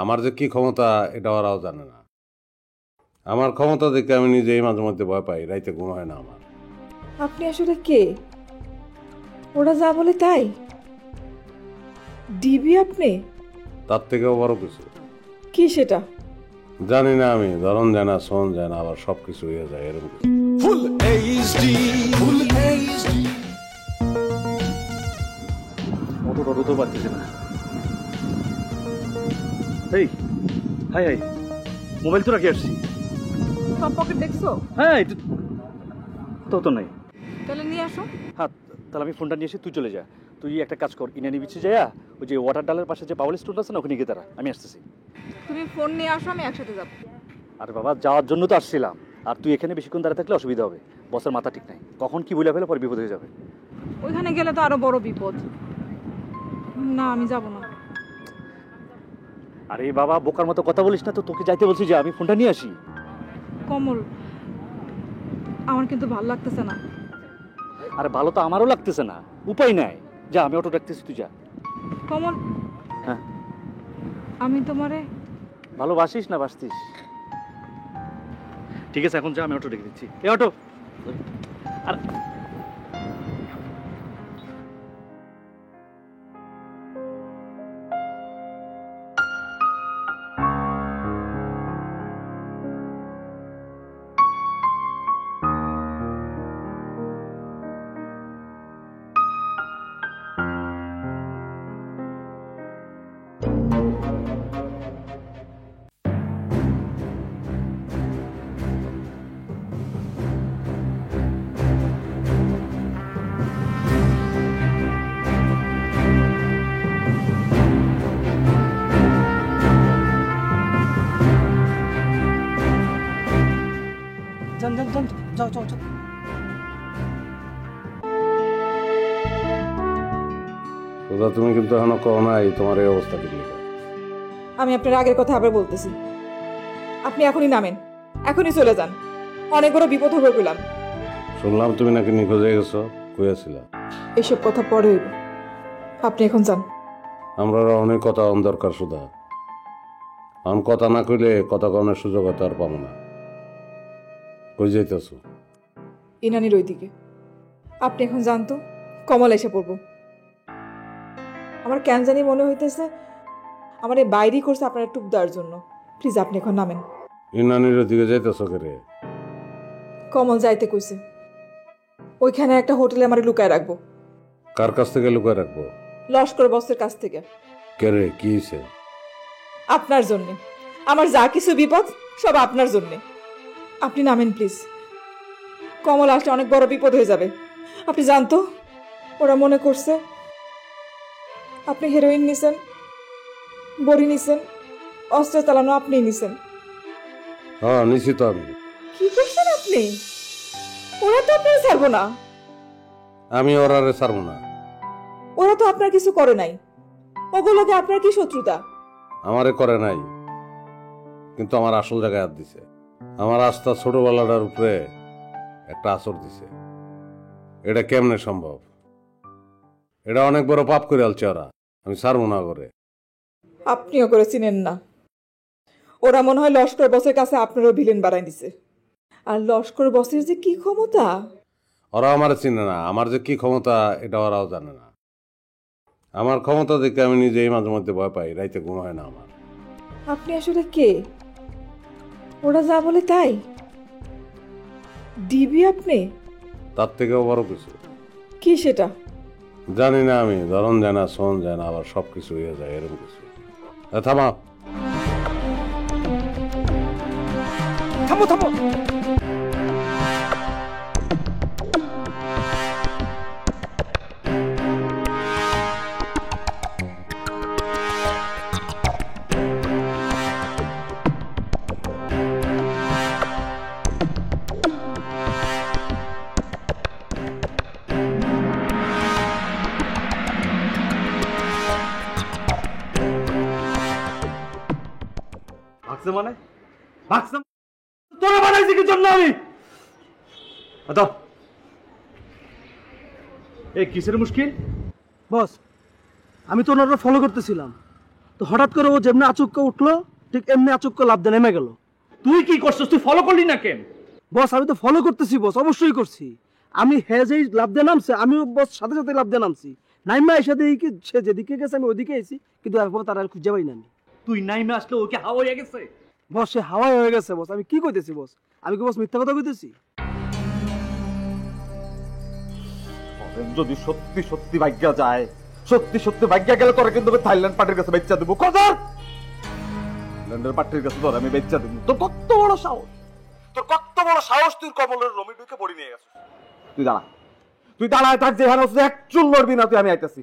আমার যে কি ক্ষমতা এটা ওরাও জানে না। আমার ক্ষমতা দেখে আমি নিজেই মাঝে মধ্যে ভয় পাই, রাইতে ঘুম হয় না আমার। আপনি আসলে কে? ওরা যা বলে তাই? ডিবি আপনি? তার থেকেও বড় কিছু। কি সেটা? জানি না আমি, ধরন যায় না, শোন যায় না, আবার সবকিছু হয়ে যায় এরকম কিছু। ফুল এইচডি ফুল এইচডি অটোটা তো পারতেছে না। এই হাই হাই, মোবাইল তো রাখি আসছি। সব পকেট দেখছো? হ্যাঁ তো নাই। তাহলে নিয়ে আসো। হ্যাঁ তাহলে আমি ফোনটা নিয়ে এসে তুই চলে যা। তুই একটা কাজ কর, ইনানি বিচে যাইয়া ওই যে ওয়াটার ডালের পাশে যে পাওয়ার স্টোর আছে না, ওখানে গিয়ে দাঁড়া, আমি আসতেছি। তুমি ফোন নিয়ে আসো, আমি একসাথে যাবো। আরে বাবা, যাওয়ার জন্য তো আসছিলাম। আর তুই এখানে বেশিক্ষণ দাঁড়িয়ে থাকলে অসুবিধা হবে। বসের মাথা ঠিক নাই, কখন কি বলে ফেলে পরে বিপদ হয়ে যাবে। ওইখানে গেলে তো আরো বড় বিপদ। না, আমি যাব না। আরে বাবা, বোকার মতো কথা বলিস না তো, তোকে যাইতে বলছি যে আমি ফোনটা নিয়ে আসি। কমল, আমার কিন্তু ভালো লাগতেছে না। আরে ভালো তো আমারও লাগতেছে না, উপায় নাই। যা, আমি অটো ডাকতেছি, তুই যা। কমল, হ্যাঁ আমি তোমারে ভালোবাসিস না বাসতিস? ঠিক আছে, এখন যা, আমি অটো ডেকে দিচ্ছি। এই অটো। আর যাও যাও যাও। তোরা তুমি কিন্তু এখনো কও নাই তোমার এই অবস্থা কি? আমি আপনার আগের কথা আবার বলতেছি। আপনি এখনই নামেন, এখনই চলে যান। অনেক বড় বিপদ হবে বললাম। শুনলাম তুমি নাকি নিখোঁজ হয়ে গেছো, কইয়াছিলা। এসব কথা পরে হইব, আপনি এখন যান। আমরা অনেক কথা দরকার সুধা। আমি কথা না কইলে কথা কনের সুযোগ হয়তো আর পাবো না। কই যাইতেছো? ইনানির ওইদিকে। আপনি এখন যান তো, কমল এসে পড়বো। আমার কেন জানি মনে হইতেছে আমার এই বাইরেই করছে আপনার টুপ দেওয়ার জন্য। প্লিজ আপনি এখন নামেন। ইনানির দিকে যাইতেছো কে রে? কমল যাইতে কইছে, ওইখানে একটা হোটেলে আমার লুকায় রাখবো। কার কাছ থেকে লুকায় রাখবো? লস্কর বসের কাছ থেকে। কে রে, কি হইছে? আপনার জন্যে। আমার যা কিছু বিপদ সব আপনার জন্যে। আপনি নামেন প্লিজ। কমল আসলে অনেক বড় বিপদ হয়ে যাবে। আপনি জানতো ওরা মনে করছে আপনি হেরোইন নিছেন, বড়ি নিছেন, অস্ত্র চালানো আপনি নিছেন। হ্যাঁ নিছি তো আমি। কি করছেন আপনি? ওরা তো আপনার ছাড়বো না। আমি ওরারে ছাড়বো না। ওরা তো আপনার কিছু করে নাই। ওগুলোকে আপনার কি শত্রুতা? আমারে করে নাই, কিন্তু আমার আসল জায়গায় হাত দিছে। আমার আস্থা ছোটবেলাটার উপরে একটা আসর দিছে। এটা কেমনে সম্ভব? এটা অনেক বড় পাপ করে আলছে ওরা। আমি ছাড়বো না করে। আপনিও করে চিনেন না। ওরা মনে হয় লস্কর বসের কাছে আপনারও ভিলেন বাড়াই দিছে। আর লস্কর বসের যে কি ক্ষমতা! ওরা আমার চিনে না, আমার যে কি ক্ষমতা এটা ওরাও জানে না। আমার ক্ষমতা দেখে আমি নিজেই মাঝে মধ্যে ভয় পাই, রাইতে ঘুম হয় না আমার। আপনি আসলে কে? ওরা যা বলে তাই? ডিবি আপনি? তার থেকেও বড় কিছু। কি সেটা? জানি না আমি, ধরন যায় না, শোন যায় না, আবার সবকিছু হয়ে যায় এরকম কিছু। থামা। থামো থামো। মানে তোরা বানাইছি কি জন্য আমি? এই কিসের মুশকিল? বস, আমি তো ওনারা ফলো করতেছিলাম। তো হঠাৎ করে ও যেমনি আচুক্য উঠলো ঠিক এমনি আচুক্য লাভ দিয়ে নেমে গেল। তুই কি করছিস? তুই ফলো করলি না কেন? বস আমি তো ফলো করতেছি বস, অবশ্যই করছি। আমি যেই লাভ দিয়ে নামছে আমিও বস সাথে সাথে লাভ দিয়ে নামছি। নাইমা এসে দেখি কি সে যেদিকে গেছে আমি ওদিকে এসেছি, কিন্তু এরপর তার আর খুঁজে পাই না আমি। তুই নাইমে আসলে ওকে হাওয়া হয়ে গেছে। বস সে হাওয়ায় হয়ে গেছে বস। আমি কি কইতেছি বস? আমি কি বস মিথ্যা কথা কইতেছি? যদি সত্যি সত্যি ভাগ্যা যায়, সত্যি সত্যি ভাগ্যা গেলে তোরা কিন্তু আমি থাইল্যান্ড পার্টির কাছে বেচা দেবো। কজার থাইল্যান্ডের পার্টির কাছে তোর আমি বেচা দেবো। তোর কত বড় সাহস, তোর কত বড় সাহস, তুই কমলের রমি ঢুকে পড়ি নিয়ে গেছিস। তুই দাঁড়া, তুই দাঁড়ায় থাক, যেখানে এক চুল লড়বি না তুই, আমি আইতাছি।